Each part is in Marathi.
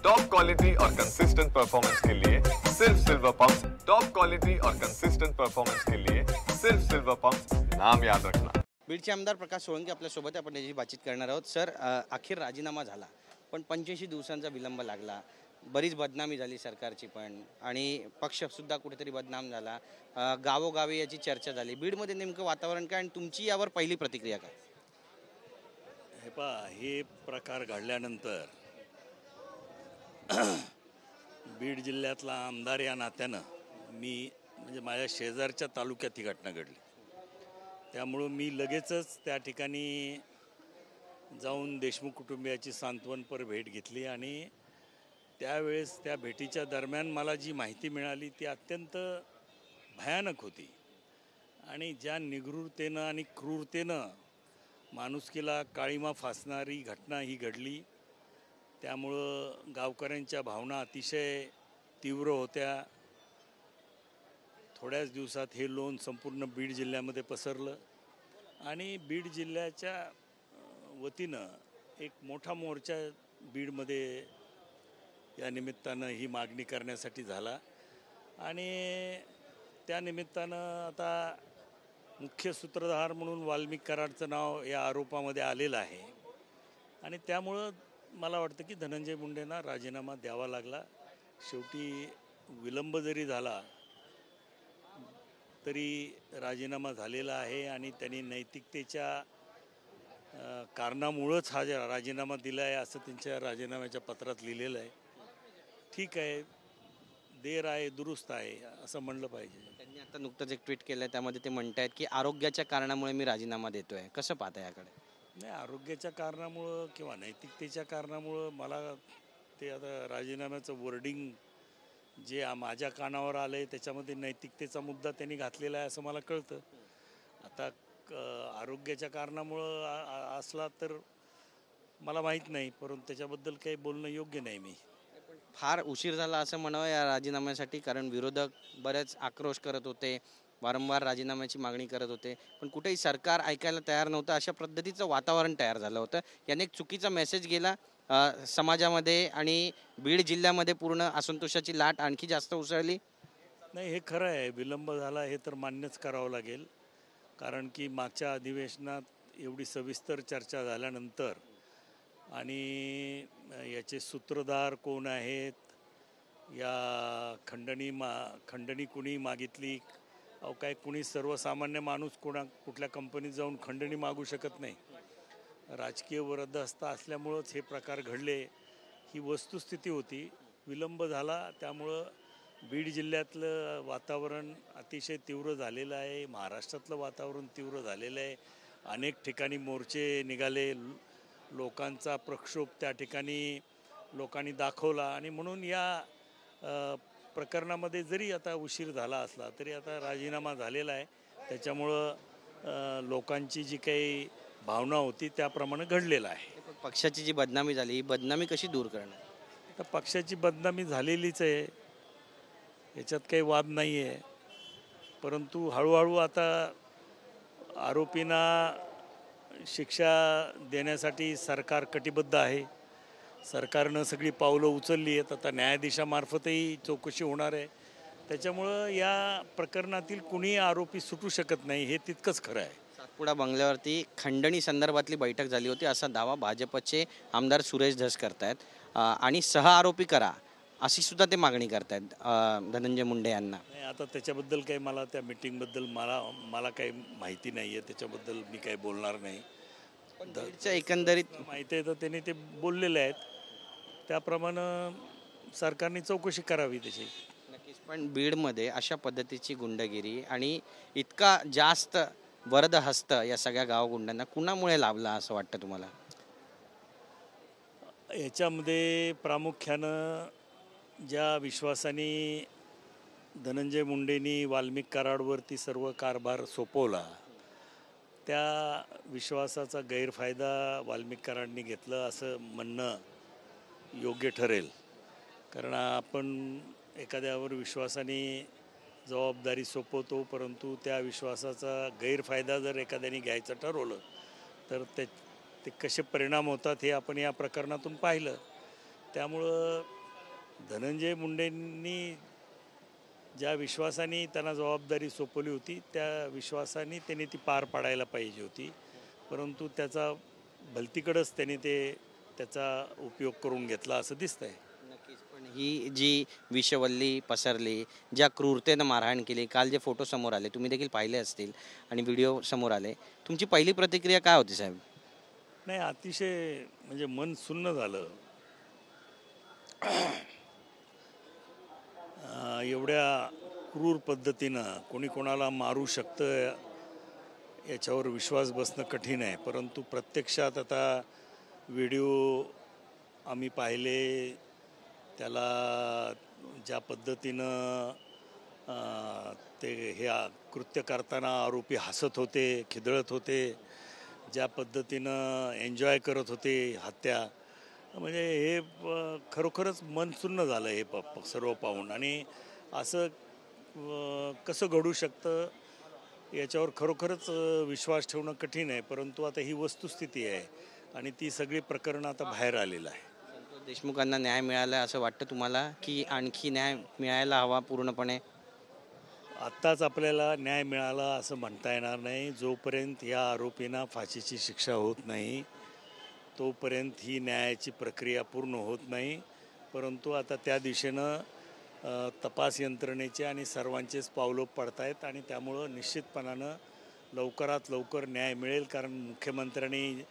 टॉप क्वालिटी और कंसिस्टेंट परफॉर्मेंस के लिए सिर्फ सिल्वर पंप्स। टॉप क्वालिटी और कंसिस्टेंट परफॉर्मेंस के लिए सिर्फ सिल्वर पंप्स, नाम याद रखना। बीडचे आमदार प्रकाश सोळंके आपल्यासोबत आपण याची बातचीत करणार आहोत। सर, अखेर राजीनामा झाला पण 85 दिवसांचा विलंब लागला, बरीच बदनामी झाली सरकारची पण, आणि पक्षसुद्धा कुठेतरी बदनाम झाला। गावोगावी याची चर्चा झाली। बीडमध्ये नेमकं वातावरण काय आणि तुमची यावर पहिली प्रतिक्रिया काय? हे प्रकार घडल्यानंतर बीड जिल्ह्यातला आमदार या नात्यानं मी म्हणजे माझ्या शेजारच्या तालुक्यात ही घटना घडली, त्यामुळं मी लगेचच त्या ठिकाणी जाऊन देशमुख कुटुंबियाची सांत्वनपर भेट घेतली आणि त्यावेळेस त्या भेटीच्या दरम्यान मला जी माहिती मिळाली ती अत्यंत भयानक होती आणि ज्या निगृरतेनं आणि क्रूरतेनं माणुसकीला काळिमा फासणारी घटना ही घडली, त्यामुळं गावकऱ्यांच्या भावना अतिशय तीव्र होत्या। थोड्याच दिवसात हे लोण संपूर्ण बीड जिल्ह्यामध्ये पसरलं आणि बीड जिल्ह्याच्या वतीनं एक मोठा मोर्चा बीडमध्ये या निमित्तानं ही मागणी करण्यासाठी झाला आणि त्या निमित्तानं आता मुख्य सूत्रधार म्हणून वाल्मिक कराडचं नाव या आरोपामध्ये आलेलं आहे आणि त्यामुळं मला वाटतं की धनंजय मुंडेंना राजीनामा द्यावा लागला। शेवटी विलंब जरी झाला तरी राजीनामा झालेला आहे आणि त्यांनी नैतिकतेच्या कारणामुळंच हा राजीनामा दिला आहे असं त्यांच्या राजीनाम्याच्या पत्रात लिहिलेलं आहे। ठीक आहे, देर आहे दुरुस्त आहे असं म्हणलं पाहिजे। त्यांनी आता नुकतंच एक ट्विट केलं, त्यामध्ये ते म्हणतायत की आरोग्याच्या कारणामुळे मी राजीनामा देतोय। कसं पाहता याकडे? नाही, आरोग्याच्या कारणामुळं किंवा नैतिकतेच्या कारणामुळं मला ते आता राजीनाम्याचं वर्डिंग जे माझ्या कानावर आलं आहे त्याच्यामध्ये नैतिकतेचा मुद्दा त्यांनी घातलेला आहे असं मला कळतं। आता आरोग्याच्या कारणामुळं असला तर मला माहीत नाही, परंतु त्याच्याबद्दल काही बोलणं योग्य नाही। मी फार उशीर झाला असं म्हणावं या राजीनाम्यासाठी, कारण विरोधक बरेच आक्रोश करत होते, वारंवार राजीनाम्याची मागणी करत होते, पण कुठेही सरकार ऐकायला तयार नव्हतं। अशा पद्धतीचं वातावरण तयार झालं होतं। याने एक चुकीचा मेसेज गेला समाजामध्ये आणि बीड जिल्ह्यामध्ये पूर्ण असंतोषाची लाट आणखी जास्त उसळली। नाही, हे खरं आहे, विलंब झाला हे तर मान्यच करावं लागेल, कारण की मागच्या अधिवेशनात एवढी सविस्तर चर्चा झाल्यानंतर आणि याचे सूत्रधार कोण आहेत, या खंडणी कुणी मागितली, अहो काय कुणी सर्वसामान्य माणूस कुठल्या कंपनीत जाऊन खंडणी मागू शकत नाही। राजकीय वरदहस्ता असल्यामुळंच हे प्रकार घडले, ही वस्तुस्थिती होती। विलंब झाला त्यामुळं बीड जिल्ह्यातलं वातावरण अतिशय तीव्र झालेलं आहे, महाराष्ट्रातलं वातावरण तीव्र झालेलं आहे। अनेक ठिकाणी मोर्चे निघाले, लोकांचा प्रक्षोभ त्या ठिकाणी लोकांनी दाखवला आणि म्हणून या प्रकरणामध्ये जरी आता उशीर झाला असला तरी आता राजीनामा झालेला आहे, त्याच्यामुळं लोकांची जी काही भावना होती त्याप्रमाणे घडलेलं आहे। पक्षाची जी बदनामी झाली ही बदनामी कशी दूर करणार? तर पक्षाची बदनामी झालेलीच आहे, याच्यात काही वाद नाही आहे, परंतु हळूहळू आता आरोपींना शिक्षा देण्यासाठी सरकार कटिबद्ध आहे। सरकारनं सगळी पावलं उचलली आहेत, आता न्यायाधीशामार्फतही चौकशी होणार आहे, त्याच्यामुळं या प्रकरणातील कुणी आरोपी सुटू शकत नाही, हे तितकंच खरं आहे। सातपुडा बंगल्यावरती खंडणी संदर्भातली बैठक झाली होती असा दावा भाजपचे आमदार सुरेश धस करतायत आणि सह आरोपी करा अशी सुद्धा ते मागणी करतायत धनंजय मुंडे यांना। नाही, आता त्याच्याबद्दल काही मला त्या मीटिंगबद्दल मला काही माहिती नाही आहे, त्याच्याबद्दल मी काही बोलणार नाही। एकंदरीत माहिती आहे तर त्यांनी ते बोललेले आहेत, त्याप्रमाणे सरकारने चौकशी करावी त्याची। नक्कीच, पण बीडमध्ये अशा पद्धतीची गुंडगिरी आणि इतका जास्त वरदहस्त या सगळ्या गावगुंडांना कुणामुळे लाभला असं वाटतं तुम्हाला? याच्यामध्ये प्रामुख्यानं ज्या विश्वासाने धनंजय मुंडेंनी वाल्मिक कराडवरती सर्व कारभार सोपवला, त्या विश्वासाचा गैरफायदा वाल्मिक कराडनी घेतलं असं म्हणणं योग्य ठरेल, कारण आपण एखाद्यावर विश्वासाने जबाबदारी सोपवतो, परंतु त्या विश्वासाचा गैरफायदा जर एखाद्याने घ्यायचं ठरवलं तर ते कसे परिणाम होतात हे आपण या प्रकरणातून पाहिलं। त्यामुळं धनंजय मुंडेंनी ज्या विश्वासाने त्यांना जबाबदारी सोपवली होती त्या विश्वासाने त्यांनी ती पार पाडायला पाहिजे होती, परंतु त्याचा भलतीकडंच त्यांनी त्याचा उपयोग करून घेतला असं दिसतंय. नक्कीच. पण ही जी विषवल्ली पसरली, ज्या क्रूरतेनं मारहाण केली, काल जे फोटो समोर आले तुम्ही देखील पाहिले असतील आणि व्हिडिओ समोर आले, तुमची पहिली प्रतिक्रिया काय होती साहेब? नाही, अतिशय म्हणजे मन सुन्न झालं. एवढ्या क्रूर पद्धतीनं कोणी कोणाला मारू शकतं याच्यावर विश्वास बसणं कठीण आहे, परंतु प्रत्यक्षात आता व्हिडिओ आम्ही पाहिले, त्याला ज्या पद्धतीनं ते हे कृत्य करताना आरोपी हसत होते, खिदळत होते, ज्या पद्धतीनं एन्जॉय करत होते हत्या, म्हणजे हे खरोखरच मन सुन्न झालं हे सर्व पाहून. आणि असं कसं घडू शकतं याच्यावर खरोखरच विश्वास ठेवणं कठीण आहे, परंतु आता ही वस्तुस्थिती आहे आणि ती सगळी प्रकरणं आता बाहेर आलेलं आहे. संतोष देशमुखांना न्याय मिळाला असं वाटतं तुम्हाला, की आणखी न्याय मिळायला हवा पूर्णपणे? आत्ताच आपल्याला न्याय मिळाला असं म्हणता येणार नाही. जोपर्यंत या आरोपींना फाशीची शिक्षा होत नाही तोपर्यंत ही न्यायाची प्रक्रिया पूर्ण होत नाही, परंतु आता त्या दिशेनं तपास यंत्रणेचे आणि सर्वांचेच पावलं पडत आहेत आणि त्यामुळं निश्चितपणानं लवकरात लवकर न्याय मिळेल, कारण मुख्यमंत्र्यांनी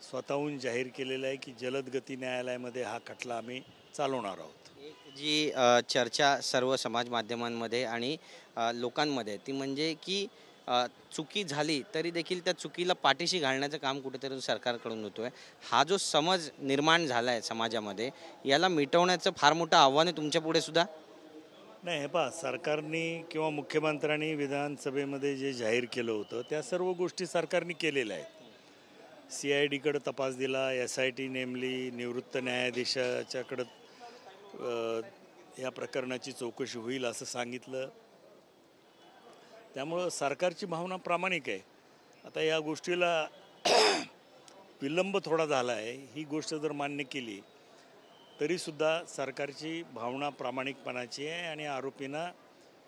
स्वतःहून जाहीर केलेलं आहे की जलदगती न्यायालयामध्ये हा खटला आम्ही चालवणार आहोत. एक जी चर्चा सर्व समाज माध्यमांमध्ये आणि लोकांमध्ये ती म्हणजे की चुकी झाली तरी देखील त्या चुकीला पाठीशी घालण्याचं काम कुठेतरी सरकारकडून होतोय. हा जो समज निर्माण झाला आहे समाजामध्ये, याला मिटवण्याचं फार मोठं आव्हान आहे तुमच्या पुढे सुद्धा? नाही, हे पहा, सरकारने किंवा मुख्यमंत्र्यांनी विधानसभेमध्ये जे जाहीर केलं होतं त्या सर्व गोष्टी सरकारने केलेल्या आहेत. CIDकडं तपास दिला, SIT नेमली, निवृत्त न्यायाधीशाच्याकडं या प्रकरणाची चौकशी होईल असं सांगितलं. त्यामुळं सरकारची भावना प्रामाणिक आहे. आता या गोष्टीला विलंब थोडा झाला आहे, ही गोष्ट जर मान्य केली तरीसुद्धा सरकारची भावना प्रामाणिकपणाची आहे आणि आरोपींना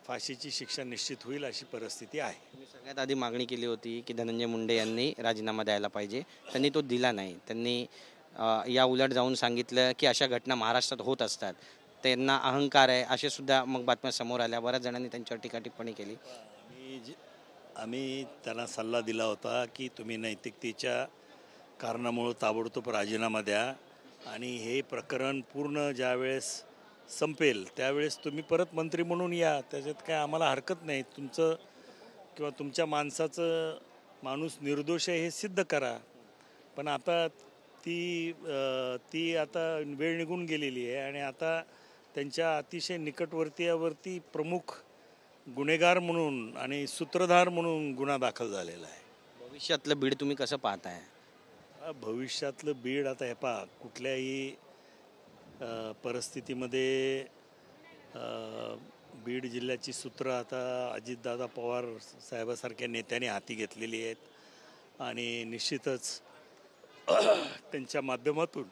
फाशीची शिक्षा निश्चित होईल अशी परिस्थिती आहे. तुम्ही सगळ्यात आधी मागणी केली होती की धनंजय मुंडे यांनी राजीनामा द्यायला पाहिजे, त्यांनी तो दिला नाही. त्यांनी या उलट जाऊन सांगितलं की अशा घटना महाराष्ट्रात होत असतात, त्यांना अहंकार आहे, असे सुद्धा मग बातम्या समोर आल्या. बऱ्याच जणांनी त्यांच्यावर टीका टिप्पणी केली. आम्ही त्यांना सल्ला दिला होता की तुम्ही नैतिकतेच्या कारणामुळं ताबडतोब राजीनामा द्या आणि हे प्रकरण पूर्ण ज्यावेळेस संपेल त्यावेळेस तुम्ही परत मंत्री म्हणून या, त्याच्यात काय आम्हाला हरकत नाही. तुमचं किंवा तुमच्या माणसाचं माणूस निर्दोष आहे हे सिद्ध करा. पण आता ती आता वेळ निघून गेलेली आहे आणि आता त्यांच्या अतिशय निकटवर्तीयावरती प्रमुख गुन्हेगार म्हणून आणि सूत्रधार म्हणून गुन्हा दाखल झालेला आहे. भविष्यातलं बीड तुम्ही कसं पाहताय? भविष्यातलं बीड आता हे पहा, कुठल्याही परिस्थितीमध्ये बीड जिल्ह्याची सूत्र आता अजितदादा पवार साहेबासारख्या नेत्यांनी हाती घेतलेली आहेत आणि निश्चितच त्यांच्या माध्यमातून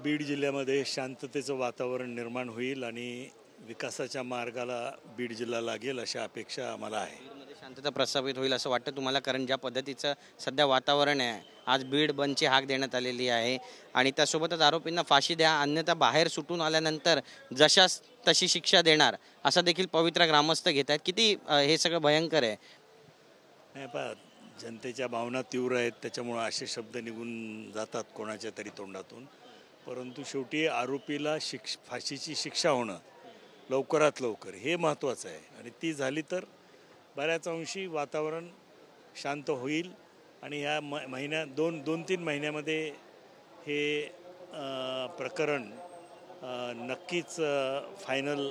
बीड जिल्ह्यामध्ये शांततेचं वातावरण निर्माण होईल आणि विकासाच्या मार्गाला बीड जिल्हा लागेल अशा अपेक्षा आम्हाला आहे. बीडमध्ये शांतता प्रस्थापित होईल असं वाटतं तुम्हाला? कारण ज्या पद्धतीचं सध्या वातावरण आहे, आज बीड बंदची हाक देण्यात आलेली आहे आणि त्यासोबतच आरोपींना फाशी द्या, अन्यथा बाहेर सुटून आल्यानंतर जशास तशी शिक्षा देणार असा देखील पवित्रा ग्रामस्थ घेत आहेत. किती हे सगळं भयंकर आहे? नाही पहा, जनतेच्या भावना तीव्र आहेत, त्याच्यामुळं असे शब्द निघून जातात कोणाच्या तरी तोंडातून, परंतु शेवटी आरोपीला फाशीची शिक्षा होणं लवकरात लवकर हे महत्त्वाचं आहे आणि ती झाली तर बऱ्याच अंशी वातावरण शांत होईल आणि ह्या दोन तीन महिन्यामध्ये हे प्रकरण नक्कीच फायनल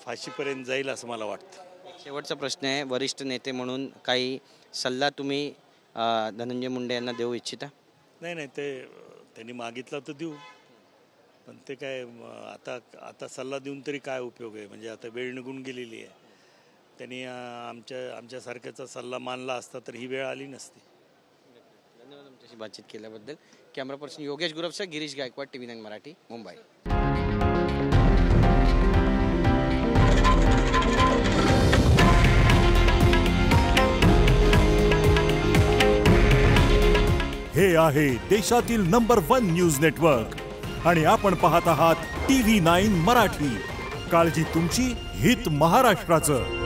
फाशीपर्यंत जाईल असं मला वाटतं. शेवटचा प्रश्न आहे, वरिष्ठ नेते म्हणून काही सल्ला तुम्ही धनंजय मुंडे यांना देऊ इच्छिता? नाही, ते त्यांनी मागितलं तर देऊ, पण ते काय आता सल्ला देऊन तरी काय उपयोग आहे? म्हणजे आता वेळ निघून गेलेली आहे. त्यांनी आमच्यासारख्याचा सल्ला मानला असता तर ही वेळ आली नसती. धन्यवाद. अशी बातचीत केल्याबद्दल. कॅमेरा पर्सन योगेश गुरवसह गिरीश गायकवाड, TV9 मराठी, मुंबई. हे आहे देशातील नंबर 1 न्यूज नेटवर्क आणि आपण पाहत आहात TV9 मराठी. काळजी तुमची, हित महाराष्ट्राचं.